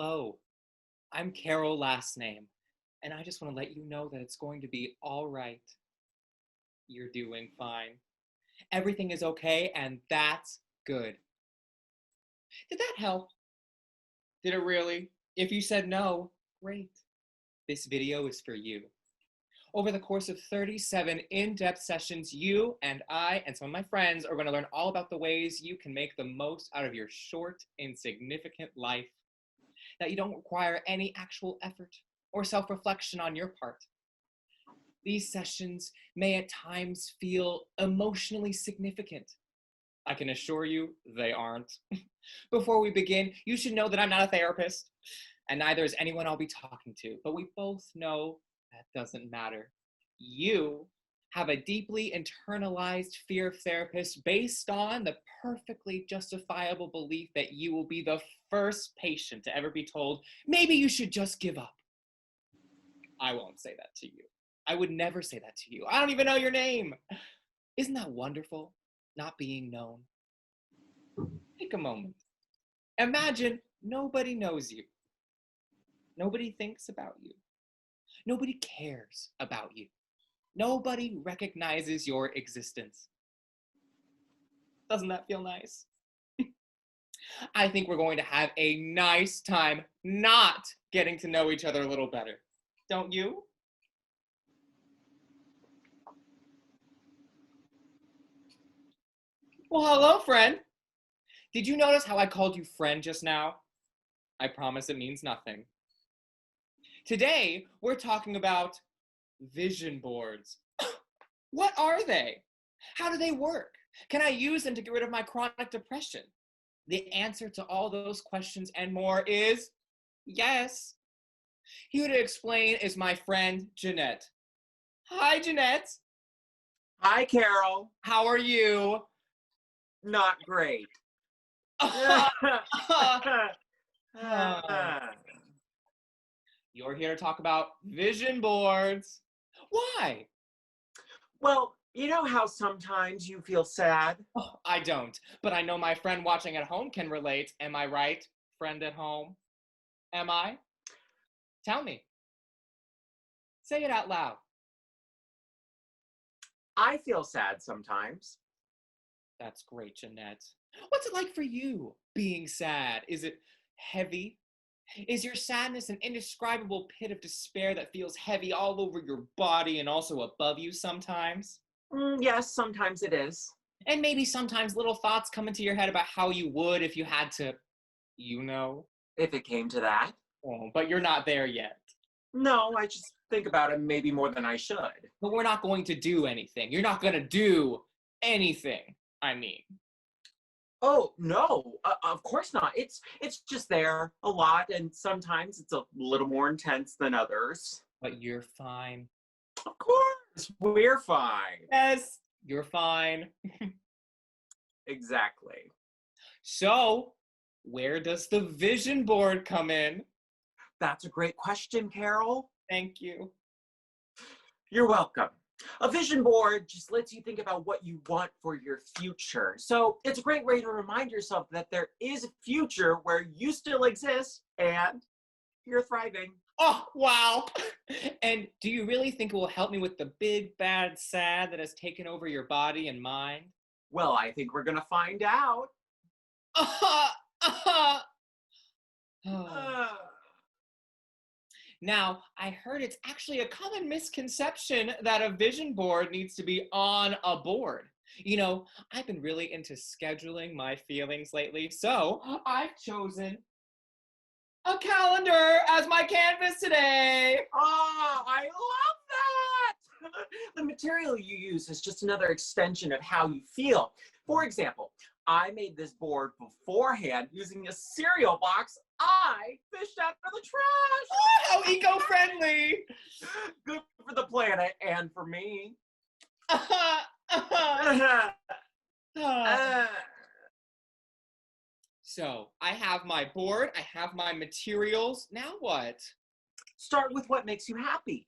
Hello, I'm Carol last name, and I just want to let you know that it's going to be all right. You're doing fine. Everything is okay, and that's good. Did that help? Did it really? If you said no, great. This video is for you. Over the course of 37 in-depth sessions, you and I and some of my friends are going to learn all about the ways you can make the most out of your short, insignificant life, that you don't require any actual effort or self-reflection on your part. These sessions may at times feel emotionally significant. I can assure you they aren't. Before we begin, you should know that I'm not a therapist, and neither is anyone I'll be talking to, but we both know that doesn't matter. You have a deeply internalized fear of therapists based on the perfectly justifiable belief that you will be the first patient to ever be told, maybe you should just give up. I won't say that to you. I would never say that to you. I don't even know your name. Isn't that wonderful, not being known? Take a moment. Imagine nobody knows you. Nobody thinks about you. Nobody cares about you. Nobody recognizes your existence. Doesn't that feel nice? I think we're going to have a nice time not getting to know each other a little better. Don't you? Well, hello, friend. Did you notice how I called you friend just now? I promise it means nothing. Today, we're talking about vision boards. What are they? How do they work? Can I use them to get rid of my chronic depression? The answer to all those questions and more is yes. Here to explain is my friend, Jeanette. Hi, Jeanette. Hi, Carol. How are you? Not great. You're here to talk about vision boards. Why? Well, you know how sometimes you feel sad? Oh, I don't, but I know my friend watching at home can relate. Am I right, friend at home? Am I? Tell me. Say it out loud. I feel sad sometimes. That's great, Jeanette. What's it like for you, being sad? Is it heavy? Is your sadness an indescribable pit of despair that feels heavy all over your body and also above you sometimes? Yes, sometimes it is. And maybe sometimes little thoughts come into your head about how you would if you had to, If it came to that. Oh, but you're not there yet. No, I just think about it maybe more than I should. But we're not going to do anything. You're not going to do anything, I mean. Oh, no, of course not. It's just there a lot, and sometimes it's a little more intense than others. But you're fine. Of course, we're fine. Yes, you're fine. Exactly. So, where does the vision board come in? That's a great question, Carol. Thank you. You're welcome. A vision board just lets you think about what you want for your future. So it's a great way to remind yourself that there is a future where you still exist and you're thriving. Oh, wow. And do you really think it will help me with the big, bad, sad that has taken over your body and mind? Well, I think we're going to find out. Now, I heard it's actually a common misconception that a vision board needs to be on a board. You know, I've been really into scheduling my feelings lately, so I've chosen a calendar as my canvas today. Oh, I love that! The material you use is just another extension of how you feel. For example, I made this board beforehand using a cereal box I fished out of the trash. Oh, how eco-friendly. Good for the planet and for me. So, I have my board, I have my materials. Now what? Start with what makes you happy.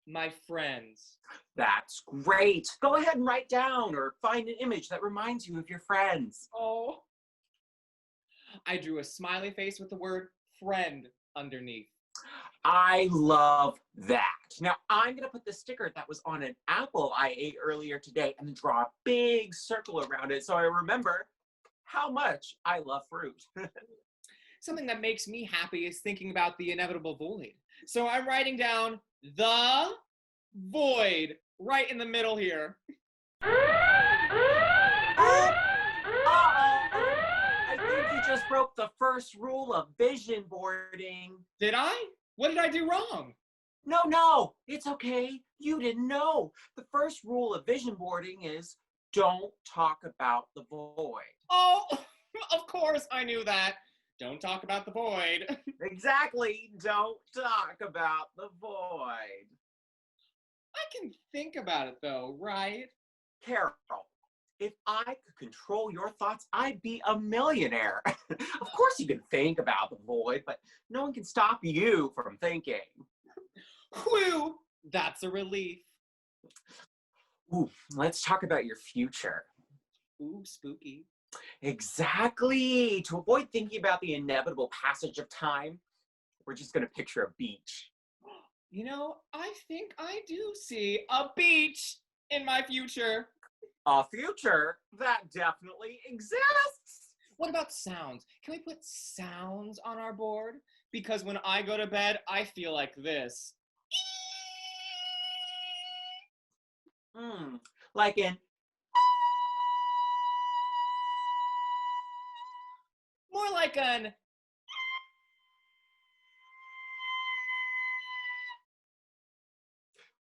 My friends. That's great. Go ahead and write down or find an image that reminds you of your friends. Oh. I drew a smiley face with the word friend underneath. I love that. Now I'm gonna put the sticker that was on an apple I ate earlier today and then draw a big circle around it so I remember how much I love fruit. Something that makes me happy is thinking about the inevitable void. So I'm writing down the void right in the middle here. I think you just broke the first rule of vision boarding. Did I? What did I do wrong? No, it's okay. You didn't know. The first rule of vision boarding is don't talk about the void. Oh, of course I knew that. Don't talk about the void. Exactly. Don't talk about the void. I can think about it though, right? Carol, if I could control your thoughts, I'd be a millionaire. Of course you can think about the void, but no one can stop you from thinking. Whew, that's a relief. Ooh, let's talk about your future. Ooh, spooky. Exactly. To avoid thinking about the inevitable passage of time, we're just going to picture a beach. You know, I think I do see a beach in my future. A future that definitely exists. What about sounds? Can we put sounds on our board? Because when I go to bed, I feel like this. Like in More like an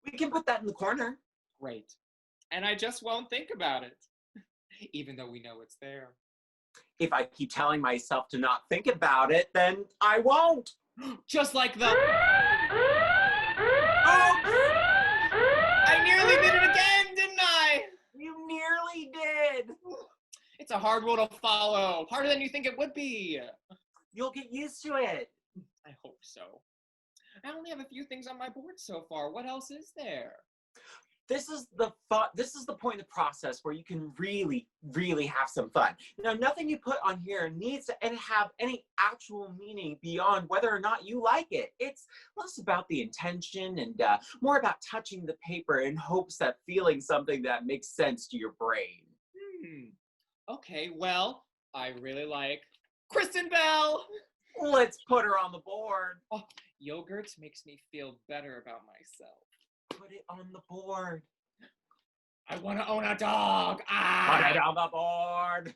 we can put that in the corner. great. And I just won't think about it, even though we know it's there. If I keep telling myself to not think about it, then I won't. Just like the... Oh! I nearly did it again, didn't I? You nearly did. It's a hard rule to follow. Harder than you think it would be. You'll get used to it. I hope so. I only have a few things on my board so far. What else is there? This is the point in the process where you can really have some fun. Now, nothing you put on here needs to have any actual meaning beyond whether or not you like it. It's less about the intention and more about touching the paper in hopes that feeling something that makes sense to your brain. Okay, well, I really like Kristen Bell. Let's put her on the board. Oh, yogurt makes me feel better about myself. Put it on the board. I want to own a dog. Put it on the board.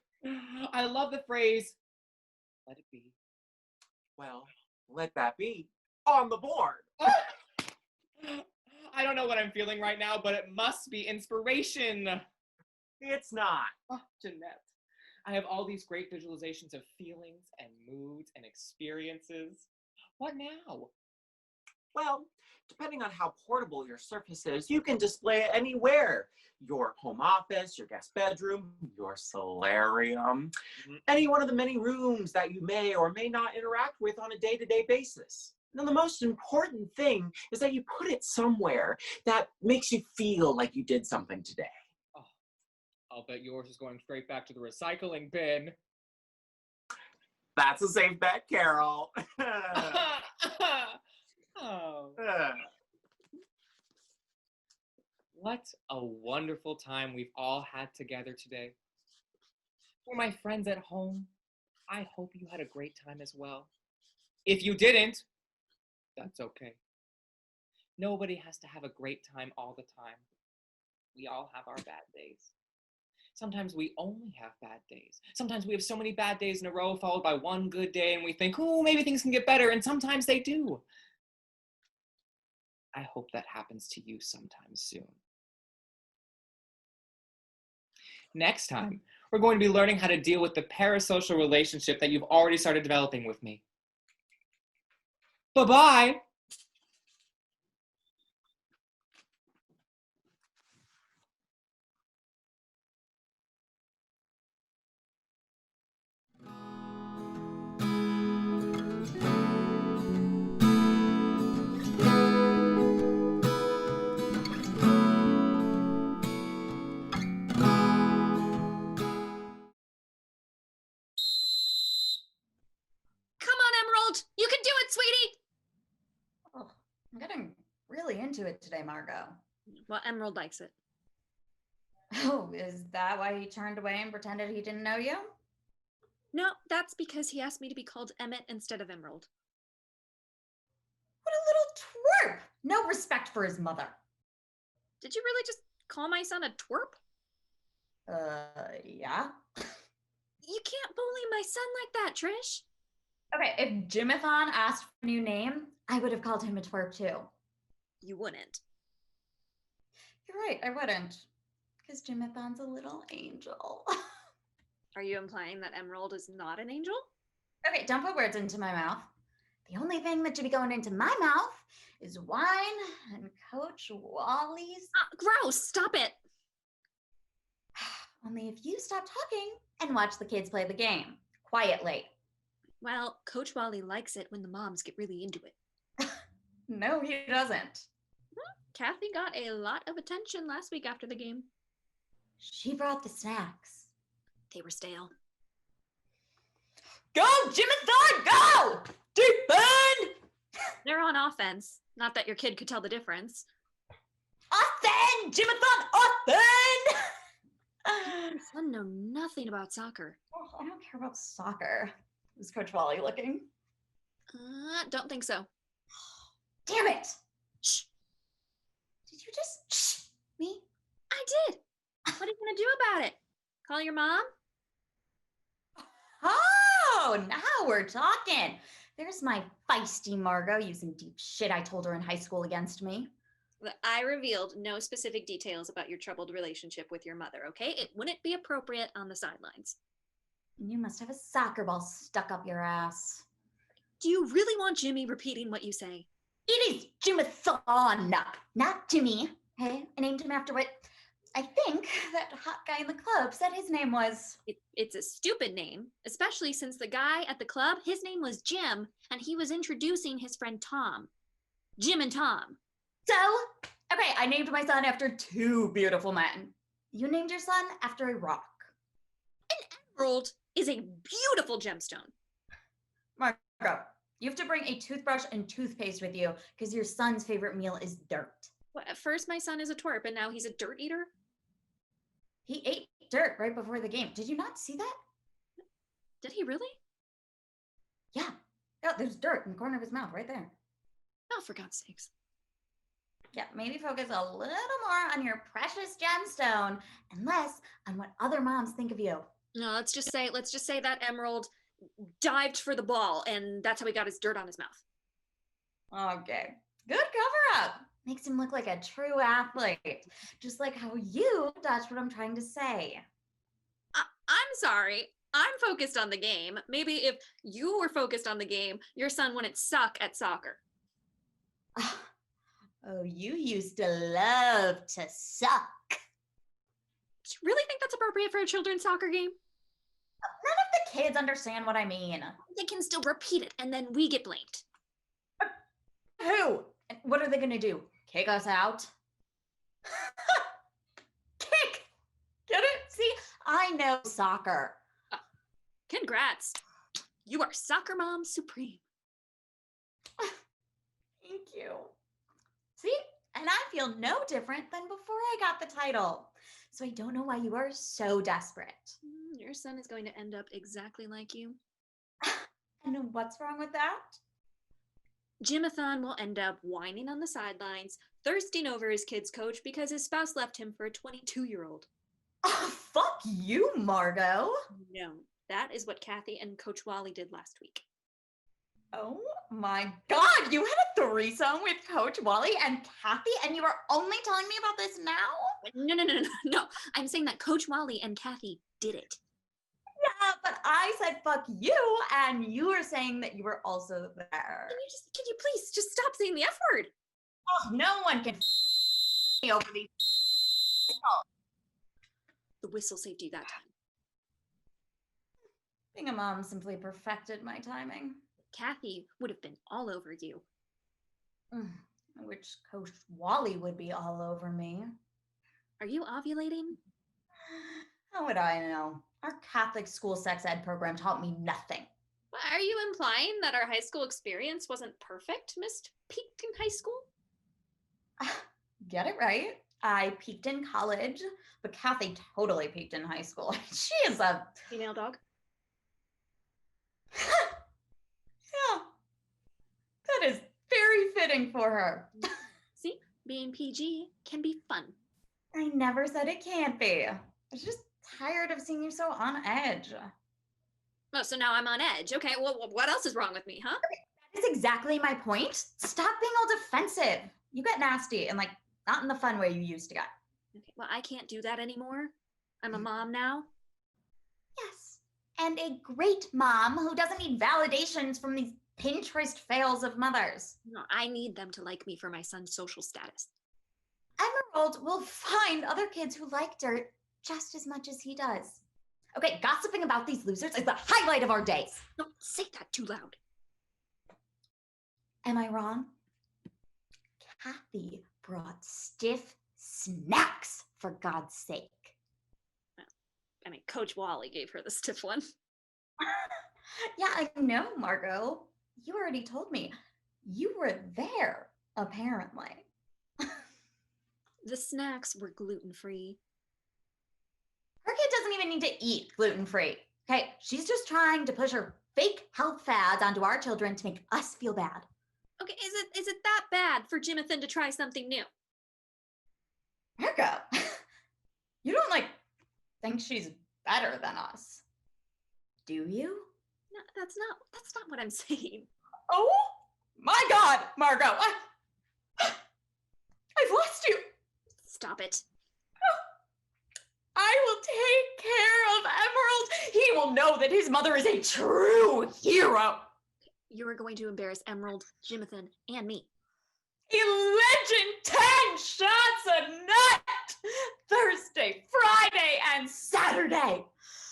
I love the phrase, let it be. Well, let that be on the board. I don't know what I'm feeling right now, but it must be inspiration. It's not. Oh, Jeanette, I have all these great visualizations of feelings and moods and experiences. What now? Well, depending on how portable your surface is, you can display it anywhere. Your home office, your guest bedroom, your solarium, any one of the many rooms that you may or may not interact with on a day-to-day basis. Now, the most important thing is that you put it somewhere that makes you feel like you did something today. Oh, I'll bet yours is going straight back to the recycling bin. That's a safe bet, Carol. Oh. What a wonderful time we've all had together today. For my friends at home, I hope you had a great time as well. If you didn't, that's okay. Nobody has to have a great time all the time. We all have our bad days. Sometimes we only have bad days. Sometimes we have so many bad days in a row followed by one good day and we think, oh, maybe things can get better, and sometimes they do. I hope that happens to you sometime soon. Next time, we're going to be learning how to deal with the parasocial relationship that you've already started developing with me. Bye-bye. really into it today, Margot. Well, Emerald likes it. Oh, is that why he turned away and pretended he didn't know you? No, that's because he asked me to be called Emmett instead of Emerald. What a little twerp! No respect for his mother. Did you really just call my son a twerp? Yeah. You can't bully my son like that, Trish. Okay, if Jimathon asked for a new name, I would have called him a twerp too. You wouldn't. You're right, I wouldn't. Because Jimathon's a little angel. Are you implying that Emerald is not an angel? Okay, don't put words into my mouth. The only thing that should be going into my mouth is wine and Coach Wally's. Gross! Stop it! Only if you stop talking and watch the kids play the game quietly. Well, Coach Wally likes it when the moms get really into it. No, he doesn't. Kathy got a lot of attention last week after the game. She brought the snacks. They were stale. Go, Jimathon, go! Defend! They're on offense. Not that your kid could tell the difference. Offend! Jimathon, offend! My son know nothing about soccer. Oh, I don't care about soccer. Is Coach Wally looking? Don't think so. Damn it! Shh. Did you just shh me? I did. What are you gonna do about it? Call your mom? Oh, now we're talking. There's my feisty Margot using deep shit I told her in high school against me. I revealed no specific details about your troubled relationship with your mother, okay? It wouldn't be appropriate on the sidelines. You must have a soccer ball stuck up your ass. Do you really want Jimmy repeating what you say? It is Jimathon, not Jimmy. Hey, I named him after what I think that hot guy in the club said his name was. It's a stupid name, especially since the guy at the club, his name was Jim, and he was introducing his friend Tom. Jim and Tom. So, okay, I named my son after two beautiful men. You named your son after a rock. An emerald is a beautiful gemstone. Margot, you have to bring a toothbrush and toothpaste with you because your son's favorite meal is dirt. Well, at first my son is a twerp, and now he's a dirt eater? He ate dirt right before the game. Did you not see that? Did he really? Yeah. Yeah, there's dirt in the corner of his mouth right there. Oh, for God's sakes. Yeah, maybe focus a little more on your precious gemstone and less on what other moms think of you. No, let's just say that emerald dived for the ball, and that's how he got his dirt on his mouth. Okay. Good cover up. Makes him look like a true athlete. Just like how you dodged what I'm trying to say. I'm sorry. I'm focused on the game. Maybe if you were focused on the game, your son wouldn't suck at soccer. Oh, you used to love to suck. Do you really think that's appropriate for a children's soccer game? None of the kids understand what I mean. They can still repeat it, and then we get blamed. Who? What are they going to do? Kick us out? Kick! Get it? See, I know soccer. Congrats. You are soccer mom supreme. Thank you. See? And I feel no different than before I got the title. So I don't know why you are so desperate. Your son is going to end up exactly like you. And what's wrong with that? Jimathon will end up whining on the sidelines, thirsting over his kid's coach because his spouse left him for a 22-year-old. Oh, fuck you, Margot. No, that is what Kathy and Coach Wally did last week. Oh my God, you had a threesome with Coach Wally and Kathy, and you are only telling me about this now? No. I'm saying that Coach Wally and Kathy did it. Yeah, but I said fuck you, and you were saying that you were also there. Can you please just stop saying the F word? Oh, no one can me over these. The whistle saved you that time. Being a mom simply perfected my timing. Kathy would have been all over you. Which Coach Wally would be all over me. Are you ovulating? How would I know? Our Catholic school sex ed program taught me nothing. Are you implying that our high school experience wasn't perfect, Miss Peaked in high school? Get it right. I peaked in college, but Kathy totally peaked in high school. She is a Female dog. yeah. That is very fitting for her. See, being PG can be fun. I never said it can't be. I was just tired of seeing you so on edge. Oh, so now I'm on edge. Okay, well, what else is wrong with me, huh? That is exactly my point. Stop being all defensive. You get nasty and not in the fun way you used to get. Okay, well, I can't do that anymore. I'm a mom now. Yes. And a great mom who doesn't need validations from these Pinterest fails of mothers. No, I need them to like me for my son's social status. Emerald will find other kids who like dirt just as much as he does. Okay, gossiping about these losers is the highlight of our days. Don't say that too loud. Am I wrong? Kathy brought stiff snacks, for God's sake. I mean, Coach Wally gave her the stiff one. Yeah, I know, Margot. You already told me. You were there, apparently. The snacks were gluten-free. Her kid doesn't even need to eat gluten-free. Okay, she's just trying to push her fake health fads onto our children to make us feel bad. Okay, is it that bad for Jimathan to try something new? Margot, you don't think she's better than us, do you? No, that's not what I'm saying. Oh my God, Margot, I've lost you. Stop it. I will take care of Emerald. He will know that his mother is a true hero. You are going to embarrass Emerald, Jimathan, and me. A legend, 10 shots a night. Thursday, Friday, and Saturday.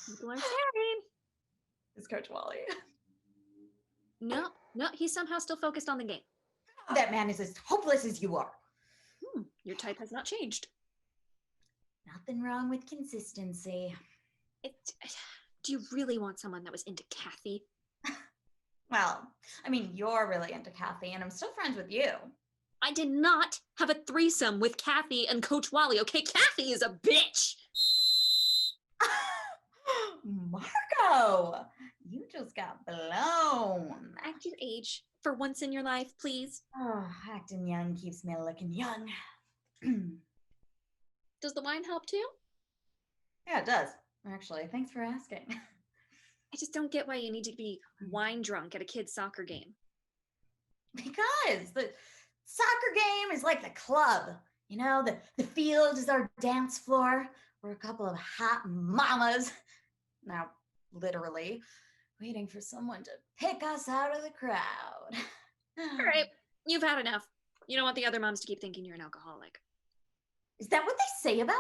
People are staring. Is Coach Wally. No, he's somehow still focused on the game. That man is as hopeless as you are. Your type has not changed. Nothing wrong with consistency. Do you really want someone that was into Kathy? Well, I mean, you're really into Kathy, and I'm still friends with you. I did not have a threesome with Kathy and Coach Wally, okay? Kathy is a bitch! Marco, you just got blown. Act your age for once in your life, please. Oh, acting young keeps me looking young. Does the wine help too? Yeah, it does. Actually, thanks for asking. I just don't get why you need to be wine drunk at a kid's soccer game. Because the soccer game is like the club. You know, the field is our dance floor. We're a couple of hot mamas. Now, literally, waiting for someone to pick us out of the crowd. All right, you've had enough. You don't want the other moms to keep thinking you're an alcoholic. Is that what they say about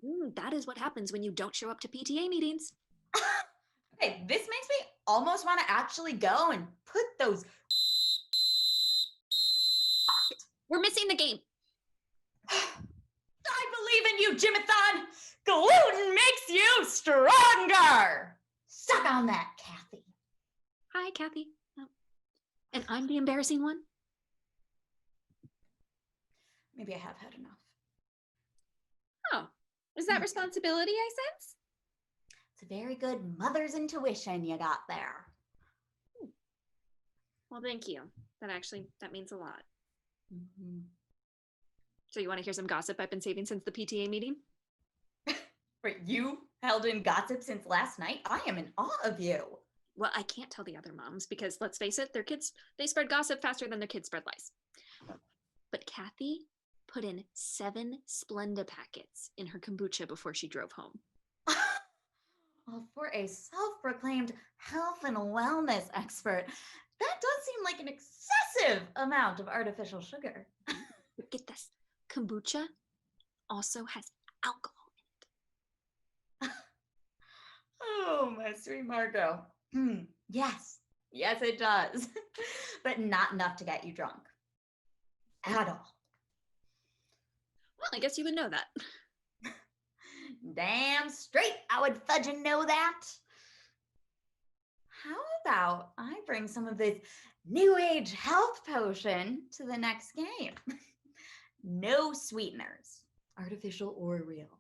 me? That is what happens when you don't show up to PTA meetings. Okay, this makes me almost want to actually go and put those... We're missing the game. I believe in you, Jimathon! Gluten makes you stronger! Suck on that, Kathy. Hi, Kathy. Oh. And I'm the embarrassing one? Maybe I have had enough. Oh, is that responsibility I sense? It's a very good mother's intuition you got there. Well, thank you. That means a lot. Mm-hmm. So you want to hear some gossip I've been saving since the PTA meeting? Wait, you held in gossip since last night? I am in awe of you. Well, I can't tell the other moms because let's face it, their kids, they spread gossip faster than their kids spread lies. But Kathy put in 7 Splenda packets in her kombucha before she drove home. Well, for a self-proclaimed health and wellness expert, that does seem like an excessive amount of artificial sugar. But get this, kombucha also has alcohol in it. Oh, my sweet Margot. Yes, it does. But not enough to get you drunk. At all. Well, I guess you would know that. Damn straight, I would fudging know that. How about I bring some of this new age health potion to the next game? No sweeteners, artificial or real.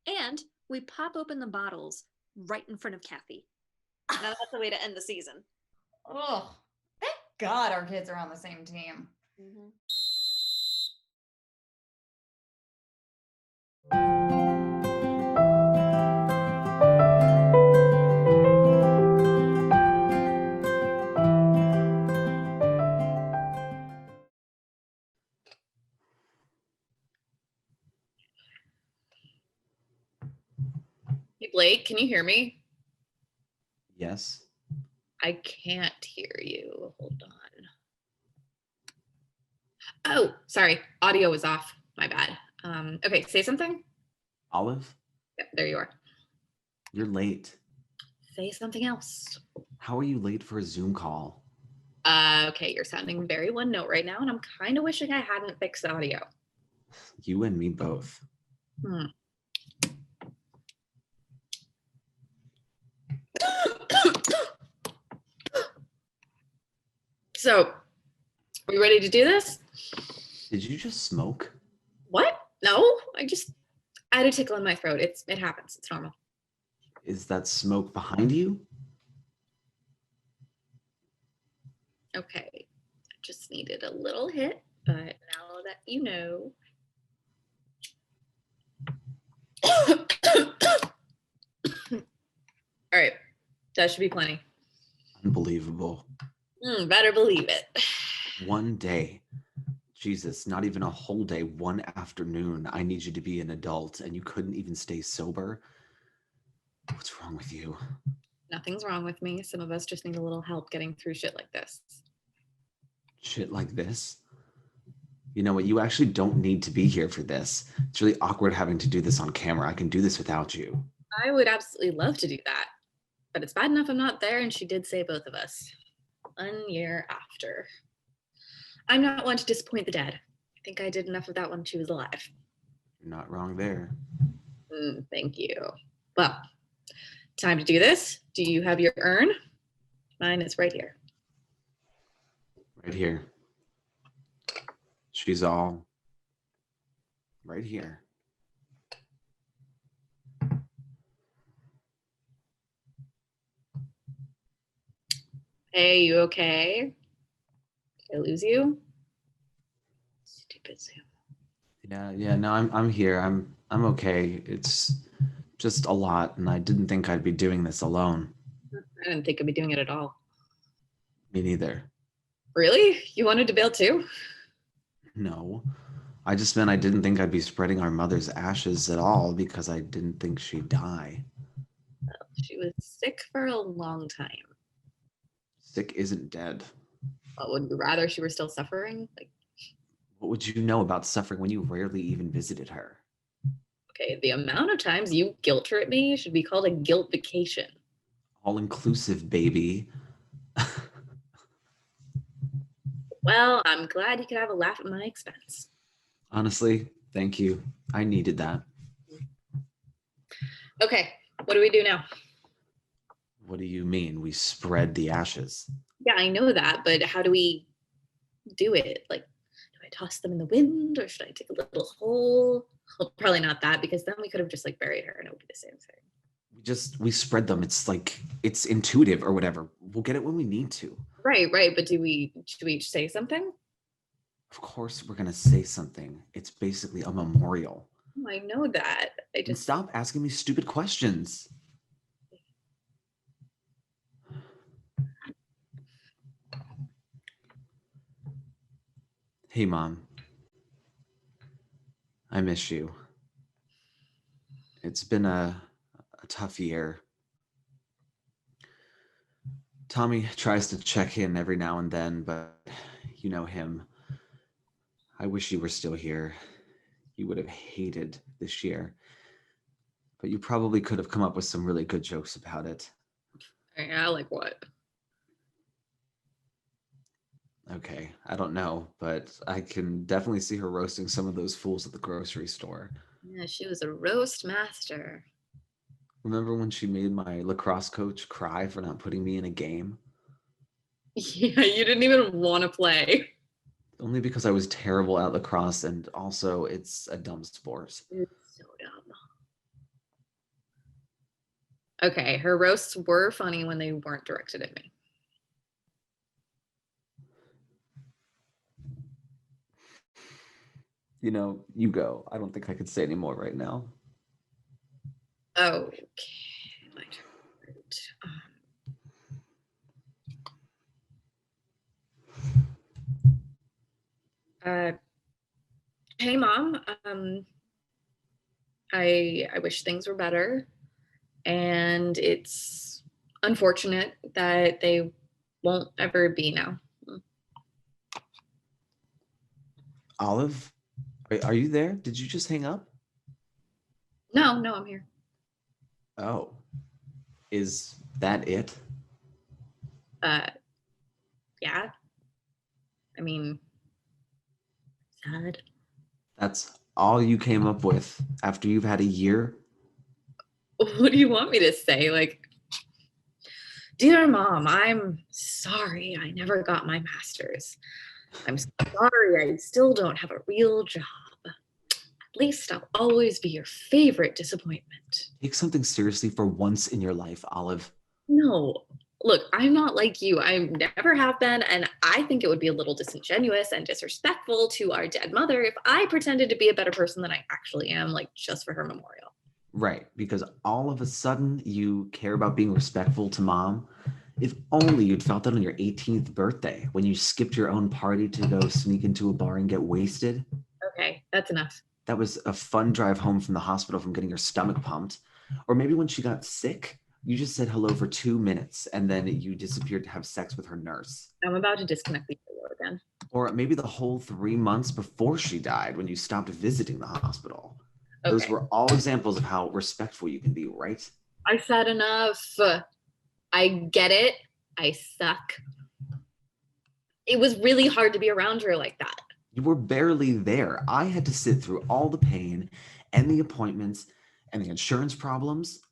And we pop open the bottles right in front of Kathy. Now that's the way to end the season. Oh, thank God our kids are on the same team. Mm-hmm. Hey, Blake, can you hear me? Yes. I can't hear you. Hold on. Oh, sorry. Audio was off. My bad. Okay, say something. Olive, Yep, there you are. you're late. Say something else. How are you late for a Zoom call? Okay, you're sounding very one note right now, and I'm kind of wishing I hadn't fixed the audio. You and me both. Hmm. So, are we ready to do this? Did you just smoke? What? No, I had a tickle in my throat. It happens. It's normal. Is that smoke behind you? Okay, just needed a little hit, but now that you know. All right, that should be plenty. Unbelievable. Better believe it. One day. Jesus, not even a whole day, one afternoon. I need you to be an adult and you couldn't even stay sober. What's wrong with you? Nothing's wrong with me. Some of us just need a little help getting through shit like this. Shit like this? You know what? You actually don't need to be here for this. It's really awkward having to do this on camera. I can do this without you. I would absolutely love to do that, but it's bad enough I'm not there, and she did say both of us. 1 year after. I'm not one to disappoint the dead. I think I did enough of that when she was alive. You're not wrong there. Thank you. Well, time to do this. Do you have your urn? Mine is right here. Right here. She's all right here. Hey, you okay? Did I lose you? Stupid Zoom. Yeah, no, I'm here. I'm okay. It's just a lot, and I didn't think I'd be doing this alone. I didn't think I'd be doing it at all. Me neither. Really? You wanted to bail too? No. I just meant I didn't think I'd be spreading our mother's ashes at all because I didn't think she'd die. She was sick for a long time. Sick isn't dead. Would you rather she were still suffering? What would you know about suffering when you rarely even visited her? Okay, the amount of times you guilt trip me should be called a guilt vacation. All inclusive, baby. Well, I'm glad you could have a laugh at my expense. Honestly, thank you. I needed that. Okay, what do we do now? What do you mean? We spread the ashes? Yeah, I know that, but how do we do it? Do I toss them in the wind, or should I dig a little hole? Well, probably not that, because then we could have just buried her and it would be the same thing. We spread them. It's intuitive or whatever. We'll get it when we need to. Right, but should we each say something? Of course we're gonna say something. It's basically a memorial. Oh, I know that. And stop asking me stupid questions. Hey, Mom. I miss you. It's been a tough year. Tommy tries to check in every now and then, but you know him. I wish you were still here. You would have hated this year. But you probably could have come up with some really good jokes about it. Yeah, like what? Okay, I don't know, but I can definitely see her roasting some of those fools at the grocery store. Yeah, she was a roast master. Remember when she made my lacrosse coach cry for not putting me in a game? Yeah, you didn't even want to play. Only because I was terrible at lacrosse, and also it's a dumb sport. It's so dumb. Okay, her roasts were funny when they weren't directed at me. You go. I don't think I could say any more right now. Okay, my turn. Hey, Mom. I wish things were better, and it's unfortunate that they won't ever be now. Olive, are you there? Did you just hang up? No, I'm here. Oh, is that it? Yeah. I mean, sad. That's all you came up with after you've had a year? What do you want me to say? Like, dear Mom, I'm sorry I never got my master's. I'm sorry I still don't have a real job. At least I'll always be your favorite disappointment. Take something seriously for once in your life, Olive. No, look, I'm not like you. I never have been, and I think it would be a little disingenuous and disrespectful to our dead mother if I pretended to be a better person than I actually am, like just for her memorial. Right, because all of a sudden you care about being respectful to Mom. If only you'd felt that on your 18th birthday when you skipped your own party to go sneak into a bar and get wasted. Okay, that's enough. That was a fun drive home from the hospital from getting your stomach pumped. Or maybe when she got sick, you just said hello for 2 minutes and then you disappeared to have sex with her nurse. I'm about to disconnect the video again. Or maybe the whole 3 months before she died when you stopped visiting the hospital. Okay. Those were all examples of how respectful you can be, right? I said enough. I get it. I suck. It was really hard to be around her like that. You were barely there. I had to sit through all the pain and the appointments and the insurance problems.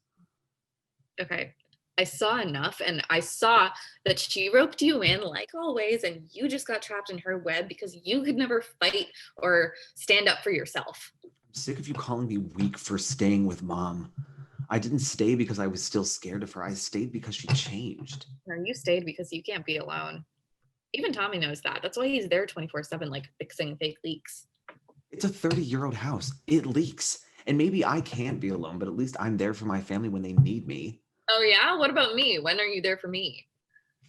Okay. I saw enough, and I saw that she roped you in like always, and you just got trapped in her web because you could never fight or stand up for yourself. I'm sick of you calling me weak for staying with Mom. I didn't stay because I was still scared of her. I stayed because she changed. No, you stayed because you can't be alone. Even Tommy knows that. That's why he's there 24/7, like fixing fake leaks. It's a 30-year-old house. It leaks. And maybe I can't be alone, but at least I'm there for my family when they need me. Oh yeah? What about me? When are you there for me?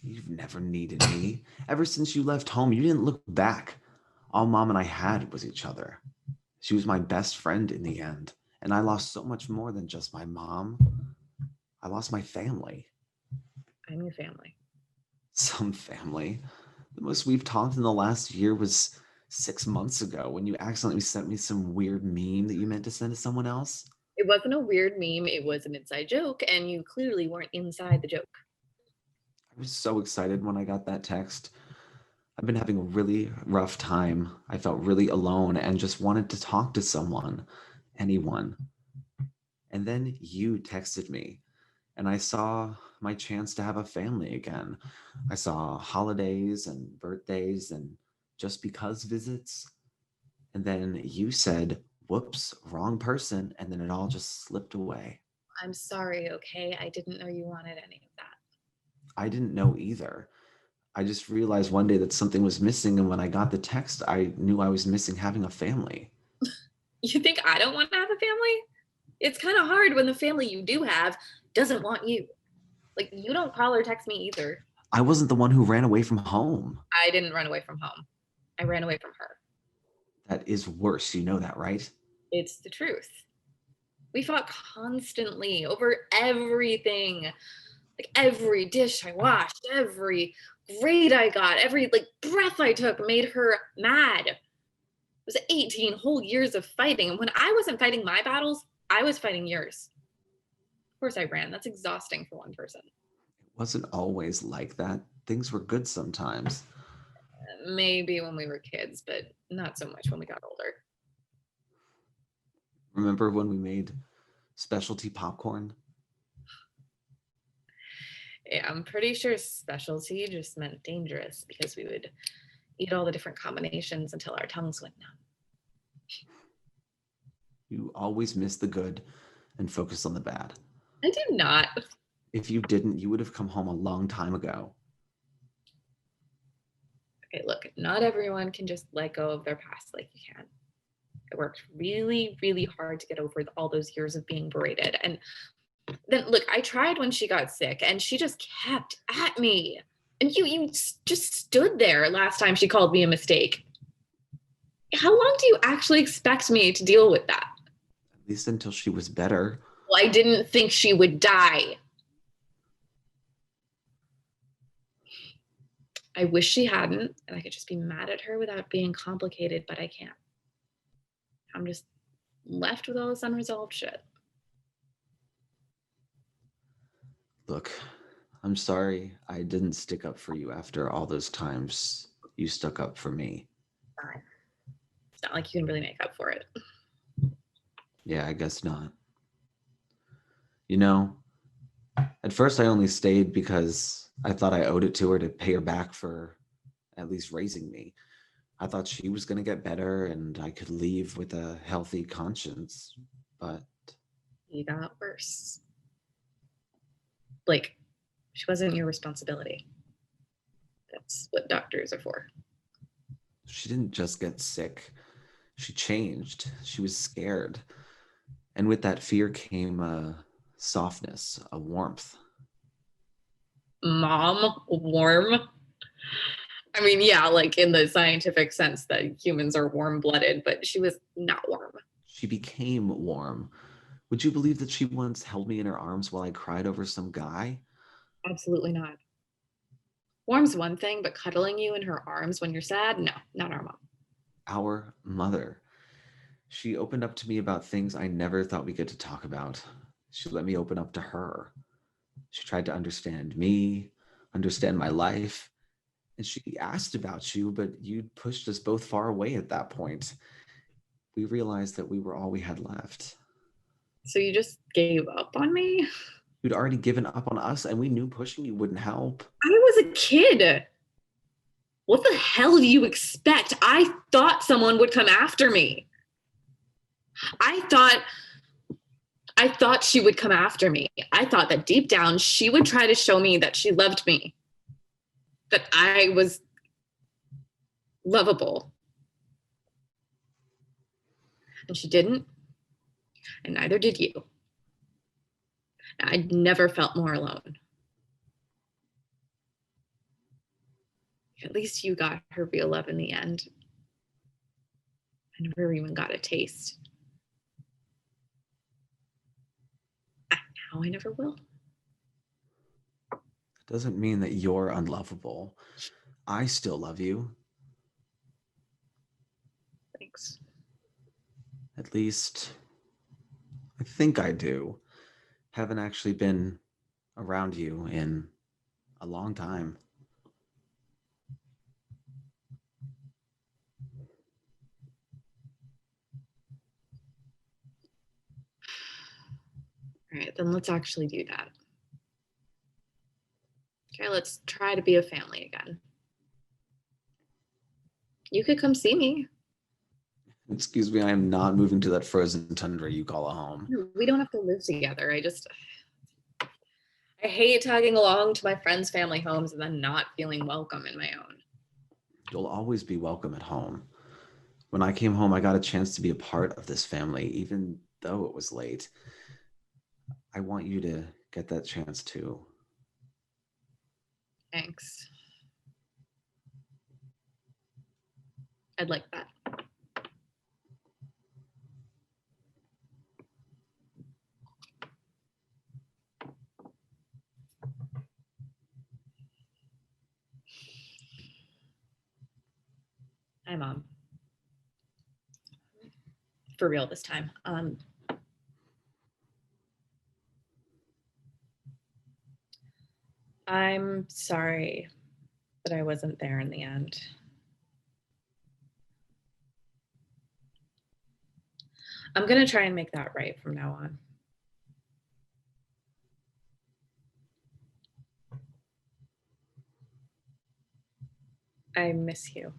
You've never needed me. Ever since you left home, you didn't look back. All Mom and I had was each other. She was my best friend in the end. And I lost so much more than just my mom. I lost my family. I'm your family. Some family. The most we've talked in the last year was 6 months ago when you accidentally sent me some weird meme that you meant to send to someone else. It wasn't a weird meme. It was an inside joke, and you clearly weren't inside the joke. I was so excited when I got that text. I've been having a really rough time. I felt really alone and just wanted to talk to someone, anyone. And then you texted me, and I saw my chance to have a family again. I saw holidays and birthdays and just because visits. And then you said, whoops, wrong person. And then it all just slipped away. I'm sorry, okay? I didn't know you wanted any of that. I didn't know either. I just realized one day that something was missing. And when I got the text, I knew I was missing having a family. You think I don't want to have a family? It's kind of hard when the family you do have doesn't want you. Like, you don't call or text me either. I wasn't the one who ran away from home. I didn't run away from home. I ran away from her. That is worse. You know that, right? It's the truth. We fought constantly over everything. Like every dish I washed, every grade I got, every breath I took made her mad. It was 18 whole years of fighting. And when I wasn't fighting my battles, I was fighting yours. Of course I ran. That's exhausting for one person. It wasn't always like that. Things were good sometimes. Maybe when we were kids, but not so much when we got older. Remember when we made specialty popcorn? Yeah, I'm pretty sure specialty just meant dangerous because we would eat all the different combinations until our tongues went numb. You always miss the good and focus on the bad. I do not. If you didn't, you would have come home a long time ago. Okay, look, not everyone can just let go of their past like you can. I worked really, really hard to get over all those years of being berated. And then, look, I tried when she got sick and she just kept at me. And you just stood there last time she called me a mistake. How long do you actually expect me to deal with that? At least until she was better. Well, I didn't think she would die. I wish she hadn't, and I could just be mad at her without being complicated, but I can't. I'm just left with all this unresolved shit. Look, I'm sorry I didn't stick up for you after all those times you stuck up for me. Fine. It's not like you can really make up for it. Yeah, I guess not. You know, at first I only stayed because I thought I owed it to her to pay her back for at least raising me. I thought she was going to get better and I could leave with a healthy conscience, but You got worse. Like, she wasn't your responsibility. That's what doctors are for. she didn't just get sick. She changed. She was scared. And with that fear came a softness, a warmth. Mom, warm. I mean, yeah, like in the scientific sense that humans are warm-blooded, but she was not warm. She became warm. Would you believe that she once held me in her arms while I cried over some guy? Absolutely not. Warm's one thing, but cuddling you in her arms when you're sad? No, not our mom. Our mother. She opened up to me about things I never thought we get to talk about. She let me open up to her. She tried to understand me, understand my life. And she asked about you, but you'd pushed us both far away at that point. We realized that we were all we had left. So you just gave up on me? You'd already given up on us, and we knew pushing you wouldn't help. I was a kid. What the hell do you expect? I thought someone would come after me. I thought she would come after me. I thought that deep down she would try to show me that she loved me, that I was lovable. And she didn't, and neither did you. I'd never felt more alone. At least you got her real love in the end. I never even got a taste. Now I never will. It doesn't mean that you're unlovable. I still love you. Thanks. At least, I think I do. Haven't actually been around you in a long time. All right, then let's actually do that. Okay, let's try to be a family again. You could come see me. Excuse me, I am not moving to that frozen tundra you call a home. We don't have to live together. I hate tagging along to my friends' family homes and then not feeling welcome in my own. You'll always be welcome at home. When I came home, I got a chance to be a part of this family, even though it was late. I want you to get that chance too. Thanks. I'd like that. Hi, Mom. For real this time. I'm sorry that I wasn't there in the end. I'm gonna try and make that right from now on. I miss you.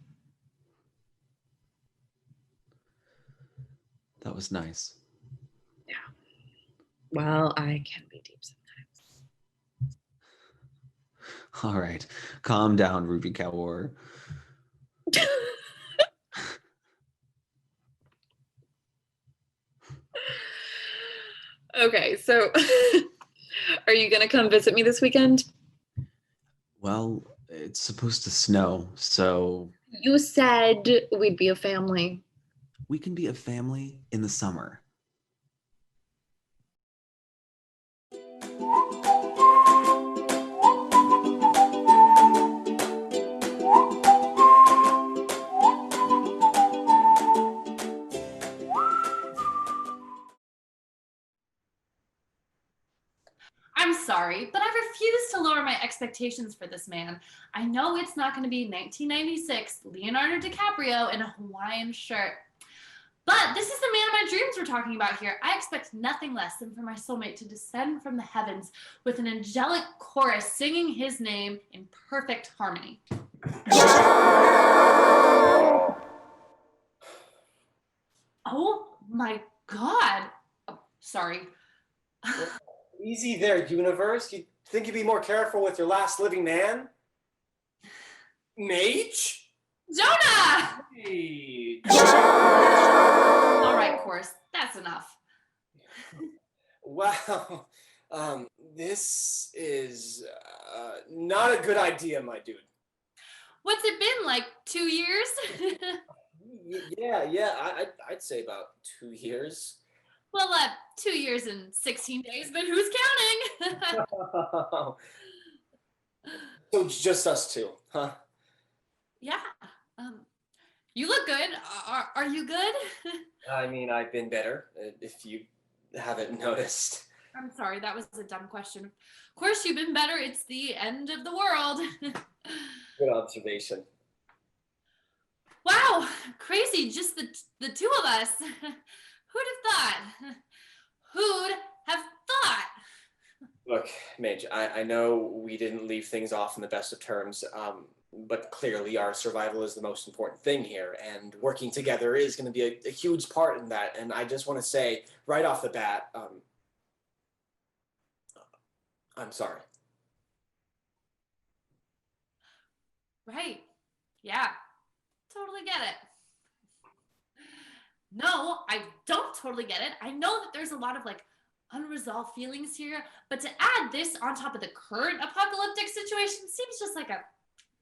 That was nice. Yeah. Well, I can be deep sometimes. All right, calm down, Ruby Cowor. Okay, so are you gonna come visit me this weekend? Well, it's supposed to snow, so You said we'd be a family. we can be a family in the summer. I'm sorry, but I refuse to lower my expectations for this man. I know it's not going to be 1996 Leonardo DiCaprio in a Hawaiian shirt. But this is the man of my dreams we're talking about here. I expect nothing less than for my soulmate to descend from the heavens with an angelic chorus singing his name in perfect harmony. Oh my God. Oh, sorry. Easy there, universe. You'd think you'd be more careful with your last living man? Mage? Jonah! Mage. All right, chorus. That's enough. Wow. This is not a good idea, my dude. What's it been, like 2 years? Yeah. I'd say about 2 years. Well, 2 years and 16 days, but who's counting? So it's just us two, huh? Yeah. You look good. Are you good? I mean, I've been better, if you haven't noticed. I'm sorry, that was a dumb question. Of course, you've been better. It's the end of the world. Good observation. Wow, crazy. Just the two of us. Who'd have thought? Who'd have thought? Look, Mage, I know we didn't leave things off in the best of terms, but clearly our survival is the most important thing here, and working together is going to be a huge part in that. And I just want to say right off the bat, I'm sorry. Right. Yeah. Totally get it. No, I don't totally get it. I know that there's a lot of like unresolved feelings here, but to add this on top of the current apocalyptic situation seems just like a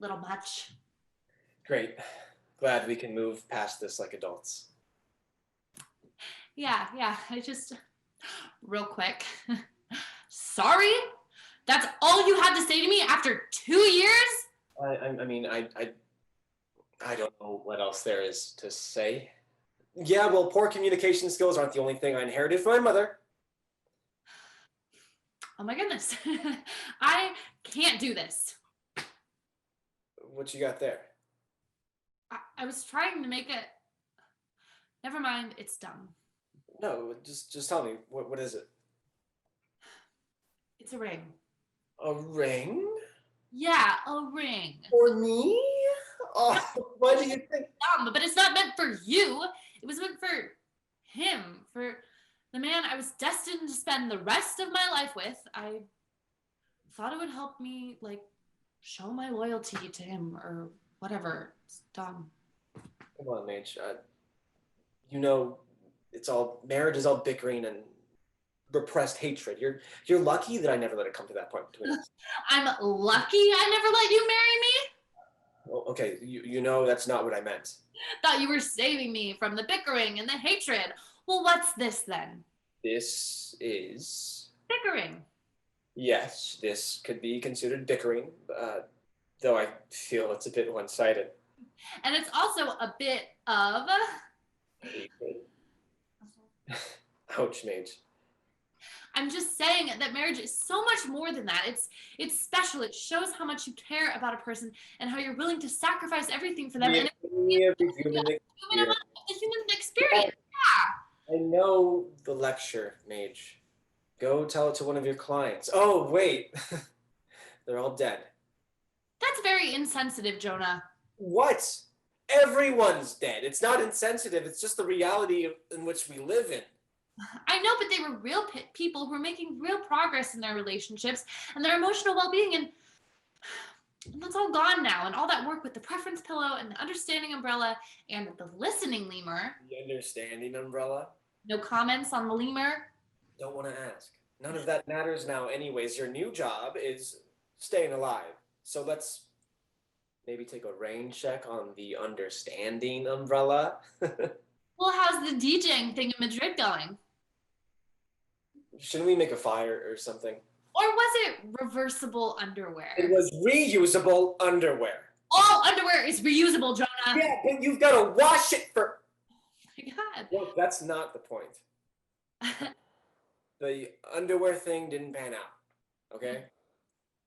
little much. Great. Glad we can move past this like adults. Yeah. I just, real quick. Sorry? That's all you had to say to me after 2 years? I mean, I don't know what else there is to say. Yeah, well, poor communication skills aren't the only thing I inherited from my mother. Oh my goodness. I can't do this. What you got there? I was trying to make it. Never mind, it's dumb. No, just tell me. What is it? It's a ring. A ring? Yeah, a ring. For me? Oh, why do you think? Dumb, but it's not meant for you. It was meant for him, for the man I was destined to spend the rest of my life with. I thought it would help me, like, show my loyalty to him or whatever. It's dumb. Come on, Mage. You know, marriage is all bickering and repressed hatred. You're lucky that I never let it come to that point between us. I'm lucky I never let you marry me. Well, okay, you know that's not what I meant. Thought you were saving me from the bickering and the hatred. Well, what's this then? This is... Bickering. Yes, this could be considered bickering, though I feel it's a bit one-sided. And it's also a bit of... Ouch, Mage. I'm just saying that marriage is so much more than that. It's special. It shows how much you care about a person and how you're willing to sacrifice everything for them. Yeah, And the human experience. Yeah. I know the lecture, Mage. Go tell it to one of your clients. Oh, wait. They're all dead. That's very insensitive, Jonah. What? Everyone's dead. It's not insensitive. It's just the reality in which we live in. I know, but they were real people who were making real progress in their relationships and their emotional well-being, and that's all gone now. And all that work with the preference pillow and the understanding umbrella and the listening lemur. The understanding umbrella? No comments on the lemur? Don't want to ask. None of that matters now anyways. Your new job is staying alive. So let's maybe take a rain check on the understanding umbrella. Well, how's the DJing thing in Madrid going? Shouldn't we make a fire or something? Or was it reversible underwear? It was reusable underwear. All underwear is reusable, Jonah. Yeah, but you've got to wash it for... Oh my God. Look, that's not the point. The underwear thing didn't pan out, okay?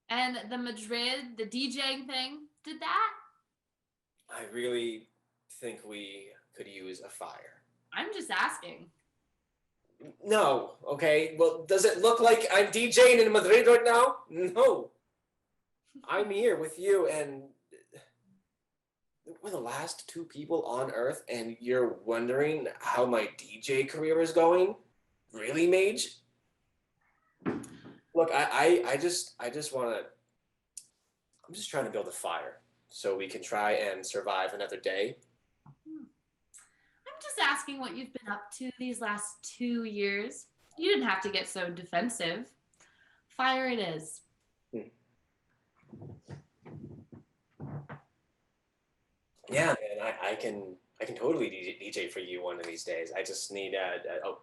And the Madrid, the DJing thing, did that? I really think we could use a fire. I'm just asking. No, okay? Well, does it look like I'm DJing in Madrid right now? No. I'm here with you, and we're the last two people on Earth, and you're wondering how my DJ career is going? Really, Mage? Look, I just want to... I'm just trying to build a fire so we can try and survive another day. I'm just asking what you've been up to these last 2 years. You didn't have to get so defensive. Fire it is. Yeah, man, I can totally DJ for you one of these days. I just need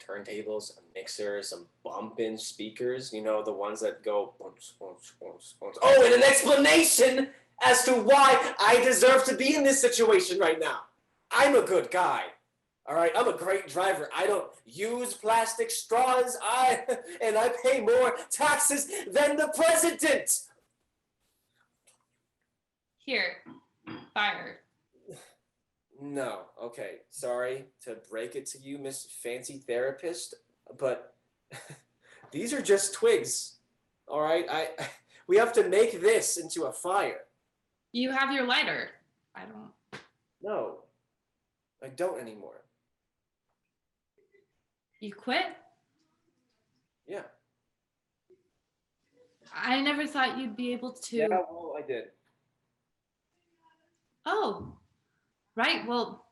turntables, a mixer, some bump-in speakers, you know, the ones that go... Oh, and an explanation as to why I deserve to be in this situation right now. I'm a good guy. All right, I'm a great driver. I don't use plastic straws. And I pay more taxes than the president. Here, fire. No, okay. Sorry to break it to you, Miss Fancy Therapist, but these are just twigs. All right, we have to make this into a fire. You have your lighter. I don't. No, I don't anymore. You quit? Yeah. I never thought you'd be able to. Yeah, well, I did. Oh, right. Well,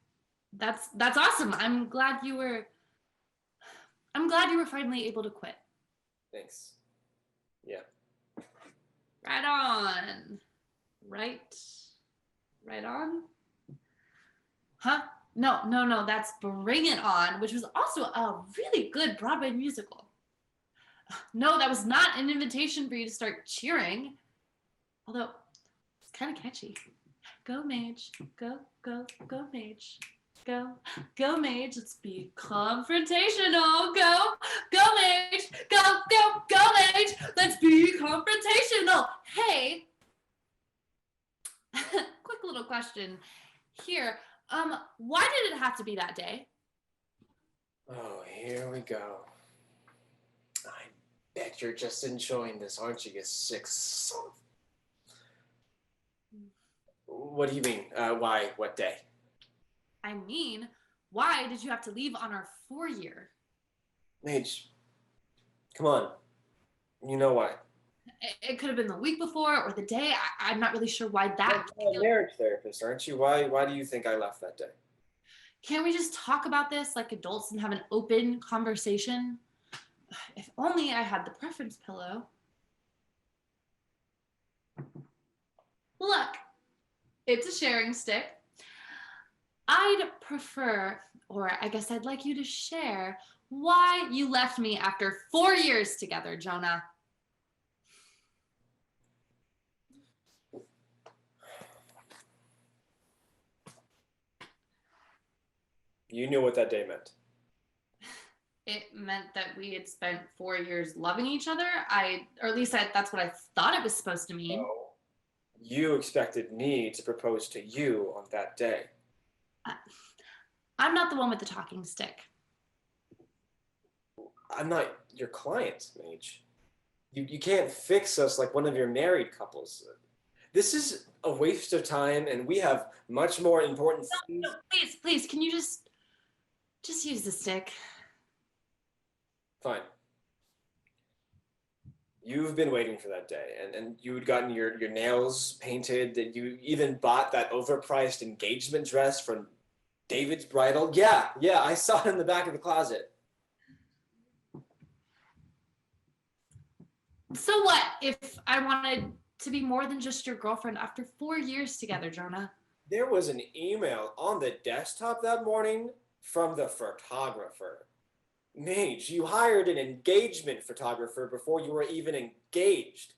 that's awesome. I'm glad you were finally able to quit. Thanks. Yeah. Right on. Right on? Huh? No, that's Bring It On, which was also a really good Broadway musical. No, that was not an invitation for you to start cheering. Although, it's kind of catchy. Go, Mage. Go, Mage. Go, Mage. Let's be confrontational. Go, Mage. Go, Mage. Let's be confrontational. Hey. Quick little question here. Why did it have to be that day? Oh, here we go. I bet you're just enjoying this, aren't you, you sick son of... What do you mean? Why? What day? I mean, why did you have to leave on our 4-year? Mage, come on. You know why. It could have been the week before or the day. I'm not really sure why that. You're a marriage therapist, aren't you? Why do you think I left that day? Can't we just talk about this like adults and have an open conversation? If only I had the preference pillow. Look, it's a sharing stick. I'd prefer, or I guess I'd like you to share why you left me after 4 years together, Jonah. You knew what that day meant. It meant that we had spent 4 years loving each other. Or at least that's what I thought it was supposed to mean. No. You expected me to propose to you on that day. I'm not the one with the talking stick. I'm not your client, Mage. You can't fix us like one of your married couples. This is a waste of time, and we have much more important things. No, please, can you just use the stick? Fine. You've been waiting for that day, and you'd gotten your nails painted, and you even bought that overpriced engagement dress from David's Bridal. Yeah, I saw it in the back of the closet. So what if I wanted to be more than just your girlfriend after 4 years together, Jonah? There was an email on the desktop that morning from the photographer. Mage, you hired an engagement photographer before you were even engaged.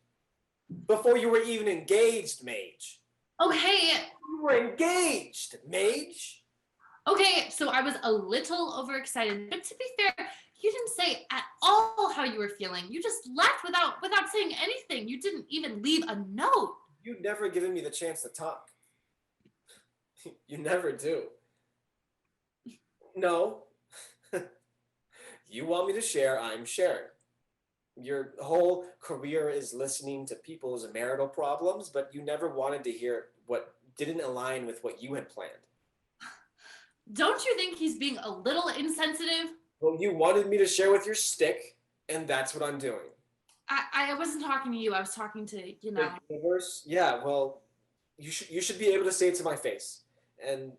Before you were even engaged, Mage. Okay. You were engaged, Mage. Okay, so I was a little overexcited, but to be fair, you didn't say at all how you were feeling. You just left without saying anything. You didn't even leave a note. You'd never given me the chance to talk. You never do. No. You want me to share, I'm sharing. Your whole career is listening to people's marital problems, but you never wanted to hear what didn't align with what you had planned. Don't you think he's being a little insensitive? Well, you wanted me to share with your stick, and that's what I'm doing. I wasn't talking to you. I was talking to, The universe? Yeah, well, you should be able to say it to my face. And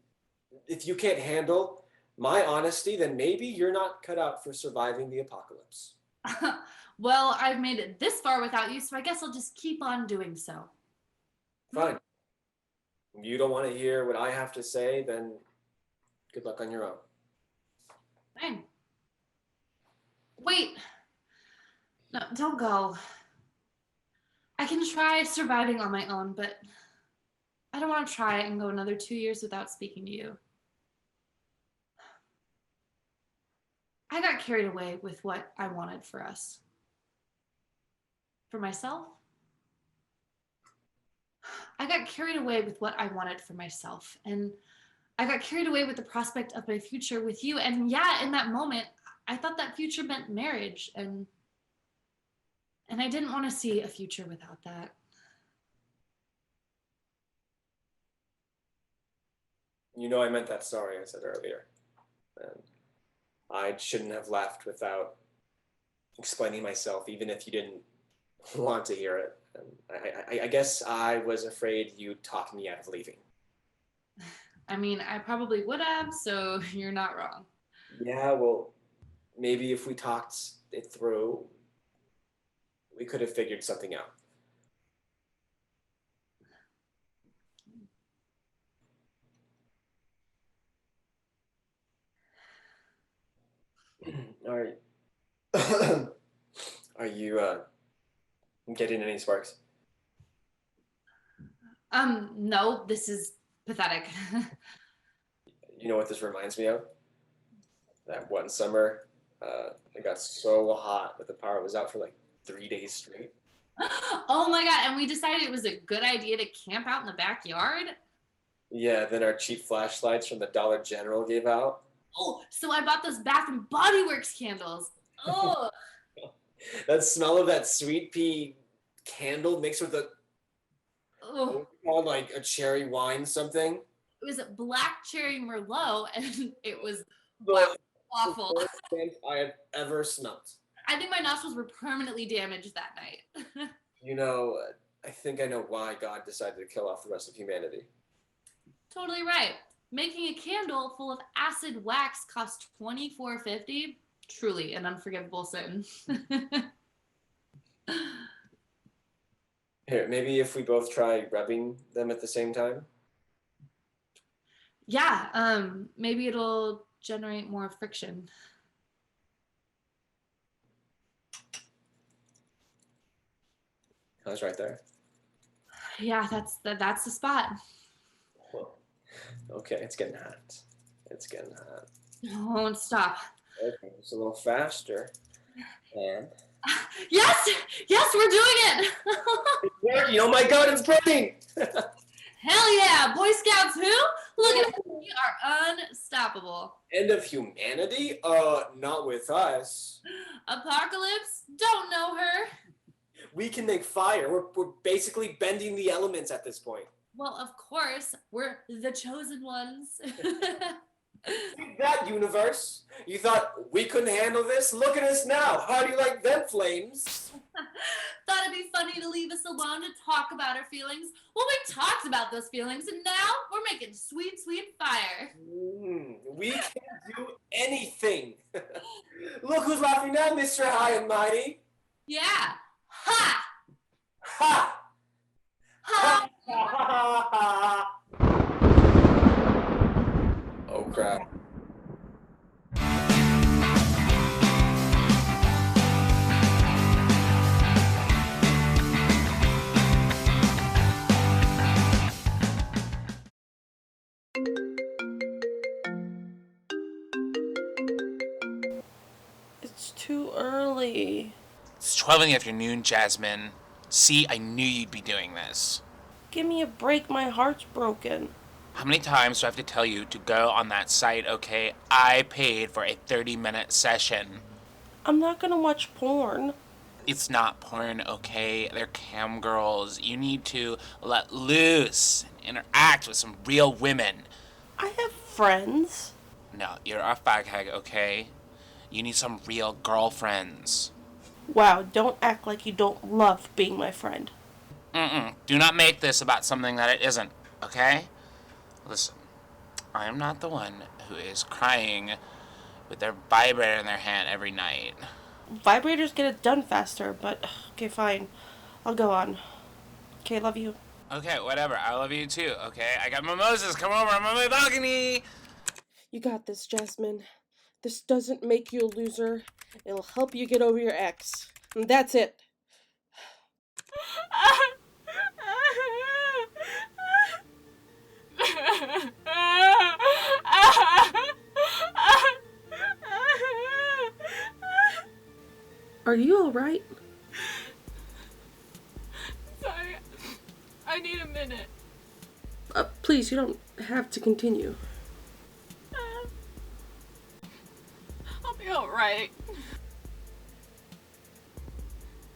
if you can't handle my honesty, then maybe you're not cut out for surviving the apocalypse. Well, I've made it this far without you, so I guess I'll just keep on doing so. Fine. If you don't want to hear what I have to say, then good luck on your own. Fine. Wait. No, don't go. I can try surviving on my own, but I don't want to try and go another 2 years without speaking to you. I got carried away with what I wanted for us. For myself? I got carried away with what I wanted for myself. And I got carried away with the prospect of my future with you. And yeah, in that moment, I thought that future meant marriage. And I didn't want to see a future without that. You know I meant that sorry I said earlier. And I shouldn't have left without explaining myself, even if you didn't want to hear it. And I guess I was afraid you'd talk me out of leaving. I mean, I probably would have, so you're not wrong. Yeah, well, maybe if we talked it through, we could have figured something out. Are you getting any sparks? No, this is pathetic. You know what this reminds me of? That one summer, it got so hot that the power was out for like 3 days straight. Oh my God, and we decided it was a good idea to camp out in the backyard? Yeah, then our cheap flashlights from the Dollar General gave out. Oh, so I bought those Bath and Body Works candles. Oh. That smell of that sweet pea candle mixed with a called like a cherry wine something. It was a black cherry Merlot, and it was awful. The worst scent I have ever smelled. I think my nostrils were permanently damaged that night. You know, I think I know why God decided to kill off the rest of humanity. Totally right. Making a candle full of acid wax cost $24.50. Truly an unforgivable sin. Here, maybe if we both try rubbing them at the same time. Yeah, maybe it'll generate more friction. I was right there. Yeah, that's the spot. Well, okay, it's getting hot. It's getting hot. Don't stop. Okay, just a little faster. And Yes, we're doing it. it's working! Oh my God, it's burning! Hell yeah, Boy Scouts who? Look at us, we are unstoppable. End of humanity? Not with us. Apocalypse, don't know her. We can make fire. We're basically bending the elements at this point. Well, of course, we're the chosen ones. Take that, universe. You thought we couldn't handle this? Look at us now. How do you like them flames? Thought it'd be funny to leave us alone to talk about our feelings. Well, we talked about those feelings, and now we're making sweet, sweet fire. We can do anything. Look who's laughing now, Mr. High and Mighty. Yeah. Ha! Ha! Ha! Ha! Oh, crap. It's too early. It's 12 in the afternoon, Jasmine. See, I knew you'd be doing this. Give me a break, my heart's broken. How many times do I have to tell you to go on that site, okay? I paid for a 30-minute session. I'm not gonna watch porn. It's not porn, okay? They're cam girls. You need to let loose and interact with some real women. I have friends. No, you're a fag hag, okay? You need some real girlfriends. Wow, don't act like you don't love being my friend. Do not make this about something that it isn't, okay? Listen, I am not the one who is crying with their vibrator in their hand every night. Vibrators get it done faster, but okay, fine. I'll go on. Okay, love you. Okay, whatever. I love you too, okay? I got mimosas. Come over. I'm on my balcony. You got this, Jasmine. This doesn't make you a loser. It'll help you get over your ex. And that's it. Are you alright? Sorry, I need a minute. Please, you don't have to continue. I'll be alright.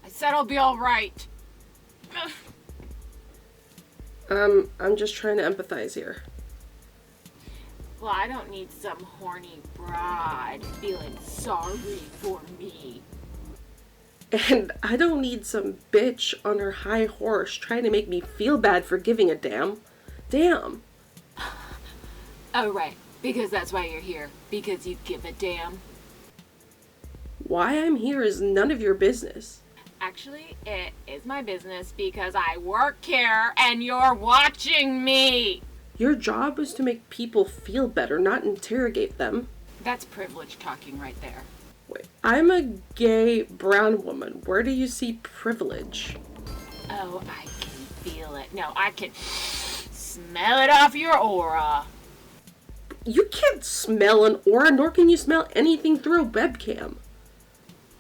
I said I'll be alright. I'm just trying to empathize here. Well, I don't need some horny bride feeling sorry for me. And I don't need some bitch on her high horse trying to make me feel bad for giving a damn. Damn. Oh, right. Because that's why you're here. Because you give a damn. Why I'm here is none of your business. Actually, it is my business because I work here and you're watching me. Your job is to make people feel better, not interrogate them. That's privilege talking right there. Wait, I'm a gay brown woman. Where do you see privilege? Oh, I can feel it. No, I can smell it off your aura. You can't smell an aura, nor can you smell anything through a webcam.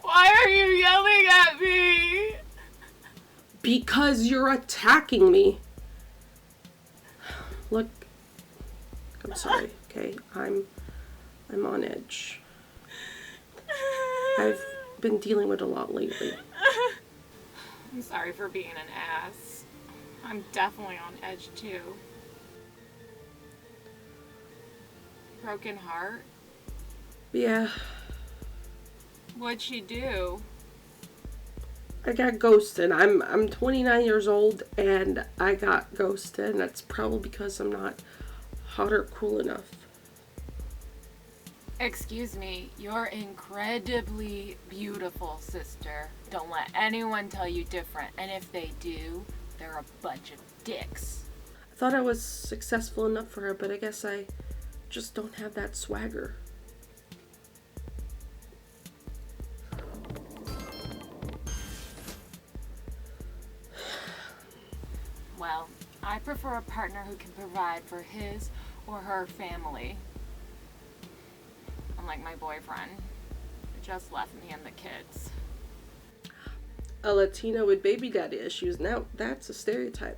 Why are you yelling at me? Because you're attacking me. Look, I'm sorry, okay? I'm on edge. I've been dealing with a lot lately. I'm sorry for being an ass. I'm definitely on edge too. Broken heart? Yeah, What'd she do? I got ghosted. I'm 29 years old and I got ghosted, and that's probably because I'm not hot or cool enough. Excuse me, you're incredibly beautiful, sister. Don't let anyone tell you different, and if they do, they're a bunch of dicks. I thought I was successful enough for her, but I guess I just don't have that swagger. Well, I prefer a partner who can provide for his or her family. Unlike my boyfriend, who just left me and the kids. A Latina with baby daddy issues. Now, that's a stereotype.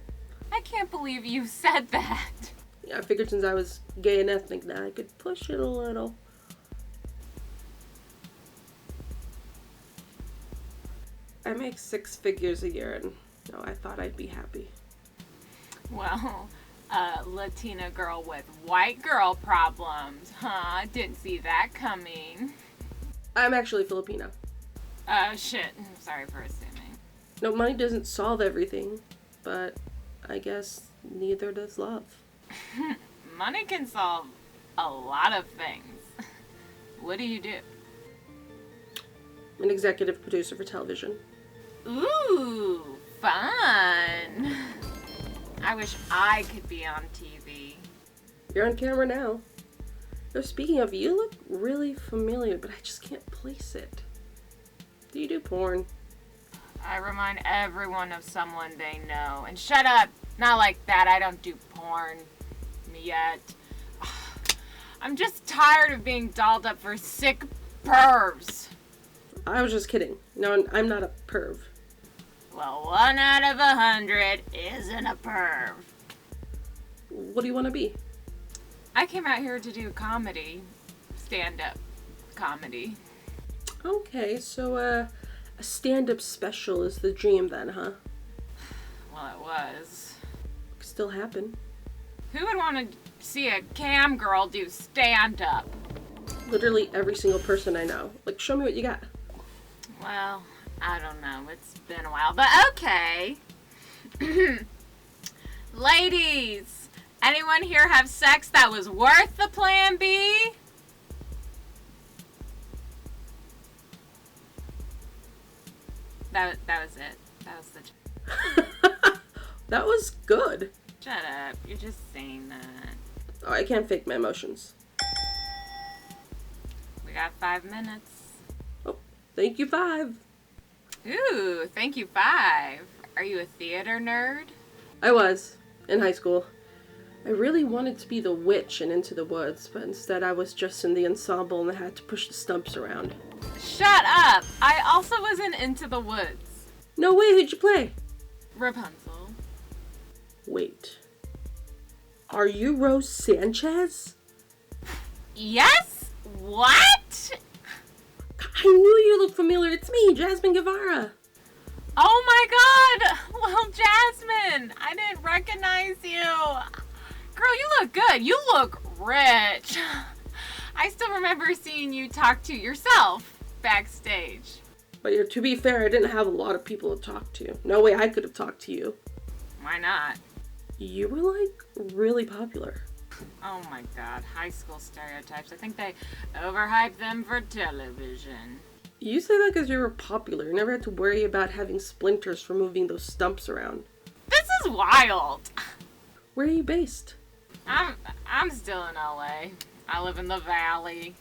I can't believe you said that. Yeah, I figured since I was gay and ethnic that I could push it a little. I make 6 figures a year, and I thought I'd be happy. Well, a Latina girl with white girl problems, huh? Didn't see that coming. I'm actually Filipino. Shit. Sorry for assuming. No, money doesn't solve everything, but I guess neither does love. Money can solve a lot of things. What do you do? I'm an executive producer for television. Ooh, fun. I wish I could be on TV. You're on camera now. Though speaking of, you look really familiar, but I just can't place it. Do you do porn? I remind everyone of someone they know. And shut up! Not like that, I don't do porn. Yet. I'm just tired of being dolled up for sick pervs. I was just kidding. No, I'm not a perv. Well, 1 out of 100 isn't a perv. What do you want to be? I came out here to do comedy. Stand-up comedy. Okay, so a stand-up special is the dream then, huh? Well, it was. Could still happen. Who would want to see a cam girl do stand-up? Literally every single person I know. Like, show me what you got. Well, I don't know. It's been a while, but okay. Ladies, anyone here have sex that was worth the plan B? That was it. That was the... That was good. Shut up. You're just saying that. Oh, I can't fake my emotions. We got 5 minutes. Oh, thank you, 5. Ooh, thank you, 5. Are you a theater nerd? I was, in high school. I really wanted to be the witch in Into the Woods, but instead I was just in the ensemble and I had to push the stumps around. Shut up! I also was in Into the Woods. No way, who'd you play? Rapunzel. Wait. Are you Rose Sanchez? Yes? What? I knew you looked familiar. It's me, Jasmine Guevara. Oh my god! Well, Jasmine, I didn't recognize you. Girl, you look good. You look rich. I still remember seeing you talk to yourself backstage. But to be fair, I didn't have a lot of people to talk to. No way I could have talked to you. Why not? You were, like, really popular. Oh my god, high school stereotypes. I think they overhype them for television. You say that because you were popular. You never had to worry about having splinters for moving those stumps around. This is wild. Where are you based? I'm still in LA. I live in the valley.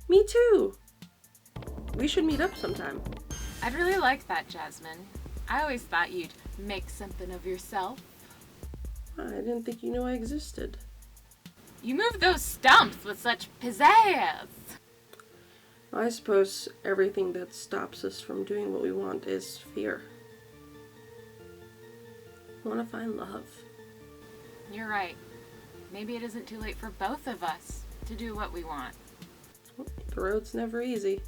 Me too. We should meet up sometime. I'd really like that, Jasmine. I always thought you'd make something of yourself. I didn't think you knew I existed. You move those stumps with such pizzazz. I suppose everything that stops us from doing what we want is fear. I want to find love. You're right. Maybe it isn't too late for both of us to do what we want. The road's never easy.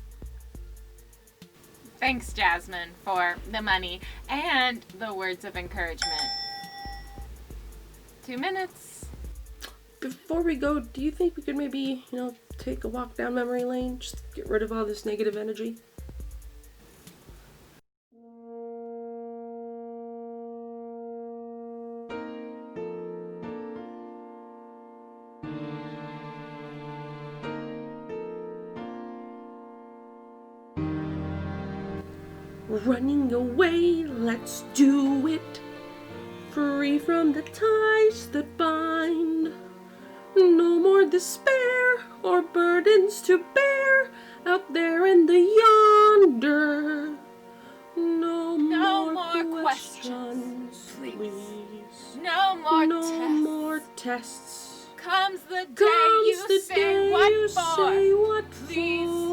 Thanks, Jasmine, for the money and the words of encouragement. 2 minutes. Before we go, do you think we could maybe, take a walk down memory lane? Just get rid of all this negative energy? Running away, let's do it. Free from the ties that bind. No more despair or burdens to bear out there in the yonder. No more questions, please. No more tests. Comes the day you say what for. Please